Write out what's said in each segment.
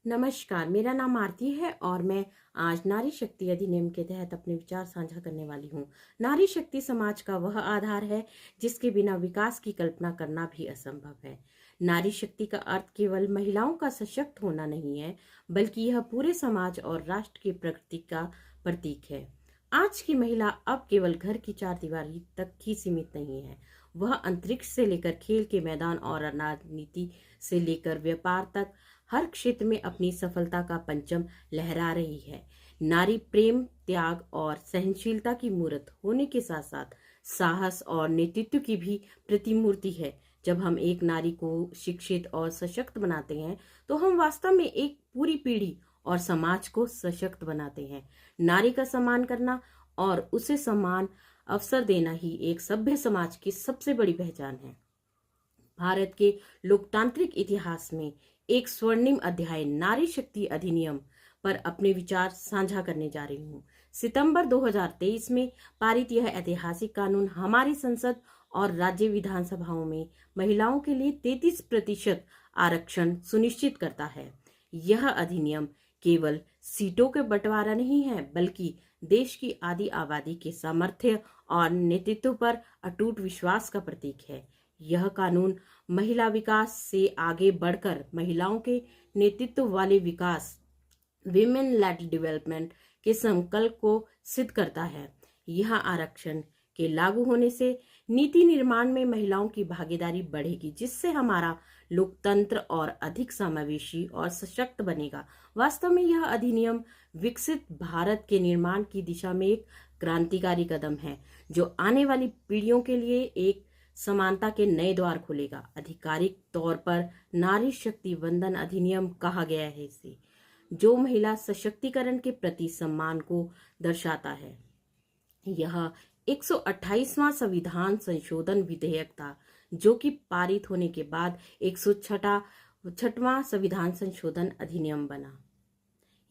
नमस्कार, मेरा नाम आरती है और मैं आज नारी शक्ति अधिनियम के तहत अपने विचार साझा करने वाली हूँ। नारी शक्ति समाज का वह आधार है जिसके बिना विकास की कल्पना करना भी असंभव है। नारी शक्ति का अर्थ केवल महिलाओं का सशक्त होना नहीं है, बल्कि यह पूरे समाज और राष्ट्र की प्रगति का प्रतीक है। आज की महिला अब केवल घर की चार दीवारी तक ही सीमित नहीं है। वह अंतरिक्ष से लेकर खेल के मैदान और राजनीति से लेकर व्यापार तक हर क्षेत्र में अपनी सफलता का परचम लहरा रही है। नारी प्रेम, त्याग और सहनशीलता की मूर्त होने के साथ साथ साहस और नेतृत्व की भी प्रतिमूर्ति है। जब हम एक नारी को शिक्षित और सशक्त बनाते हैं, तो हम वास्तव में एक पूरी पीढ़ी और समाज को सशक्त बनाते हैं। नारी का सम्मान करना और उसे समान अवसर देना ही एक सभ्य समाज की सबसे बड़ी पहचान है। भारत के लोकतांत्रिक इतिहास में एक स्वर्णिम अध्याय नारी शक्ति अधिनियम पर अपने विचार साझा करने जा रही हूँ। सितंबर 2023 में पारित यह ऐतिहासिक कानून हमारी संसद और राज्य विधानसभाओं में महिलाओं के लिए 33% आरक्षण सुनिश्चित करता है। यह अधिनियम केवल सीटों के बंटवारा नहीं है, बल्कि देश की आधी आबादी के सामर्थ्य और नेतृत्व पर अटूट विश्वास का प्रतीक है। यह कानून महिला विकास से आगे बढ़कर महिलाओं के नेतृत्व वाले विकास, विमेन लेड डेवलपमेंट के संकल्प को सिद्ध करता है। यह आरक्षण के लागू होने से नीति निर्माण में महिलाओं की भागीदारी बढ़ेगी, जिससे हमारा लोकतंत्र और अधिक समावेशी और सशक्त बनेगा। वास्तव में यह अधिनियम विकसित भारत के निर्माण की दिशा में एक क्रांतिकारी कदम है, जो आने वाली पीढ़ियों के लिए एक समानता के नए द्वार खोलेगा। आधिकारिक तौर पर नारी शक्ति वंदन अधिनियम कहा गया है इसे, जो महिला सशक्तिकरण के प्रति सम्मान को दर्शाता है। यह 128वां संविधान संशोधन विधेयक था, जो कि पारित होने के बाद 106वां संविधान संशोधन अधिनियम बना।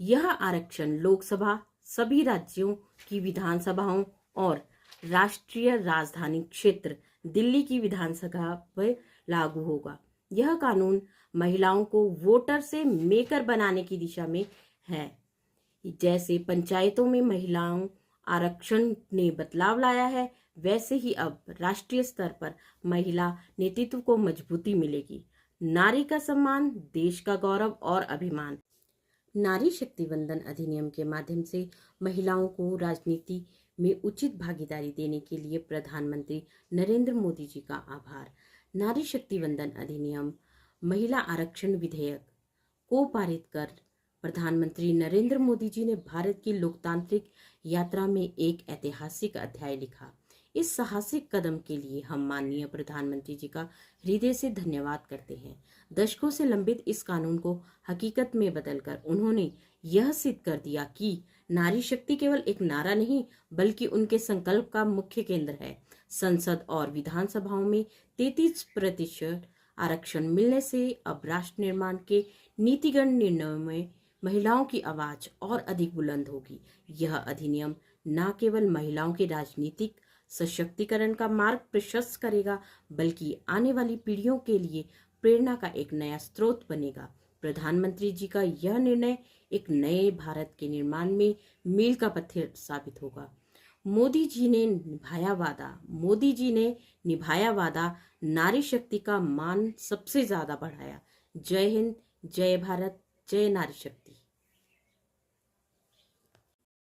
यह आरक्षण लोकसभा, सभी राज्यों की विधानसभाओं और राष्ट्रीय राजधानी क्षेत्र दिल्ली की विधानसभा पर लागू होगा। यह कानून महिलाओं को वोटर से मेकर बनाने की दिशा में है। जैसे पंचायतों में महिलाओं आरक्षण ने बदलाव लाया है, वैसे ही अब राष्ट्रीय स्तर पर महिला नेतृत्व को मजबूती मिलेगी। नारी का सम्मान, देश का गौरव और अभिमान। नारी शक्ति वंदन अधिनियम के माध्यम से महिलाओं को राजनीति में उचित भागीदारी देने के लिए प्रधानमंत्री नरेंद्र मोदी जी का आभार। नारी शक्ति वंदन अधिनियम महिला आरक्षण विधेयक को पारित कर प्रधानमंत्री नरेंद्र मोदी जी ने भारत की लोकतांत्रिक यात्रा में एक ऐतिहासिक अध्याय लिखा। इस साहसिक कदम के लिए हम माननीय प्रधानमंत्री जी का हृदय से धन्यवाद करते हैं। दशकों से लंबित इस कानून को हकीकत में बदलकर उन्होंने यह सिद्ध कर दिया कि नारी शक्ति केवल एक नारा नहीं, बल्कि उनके संकल्प का मुख्य केंद्र है। संसद और विधानसभाओं में 33% आरक्षण मिलने से अब राष्ट्र निर्माण के नीतिगत निर्णयों में महिलाओं की आवाज और अधिक बुलंद होगी। यह अधिनियम न केवल महिलाओं के राजनीतिक सशक्तिकरण का मार्ग प्रशस्त करेगा, बल्कि आने वाली पीढ़ियों के लिए प्रेरणा का एक नया स्रोत बनेगा। प्रधानमंत्री जी का यह निर्णय एक नए भारत के निर्माण में मील का पत्थर साबित होगा। मोदी जी ने निभाया वादा, नारी शक्ति का मान सबसे ज्यादा बढ़ाया। जय हिंद, जय भारत, जय नारी शक्ति।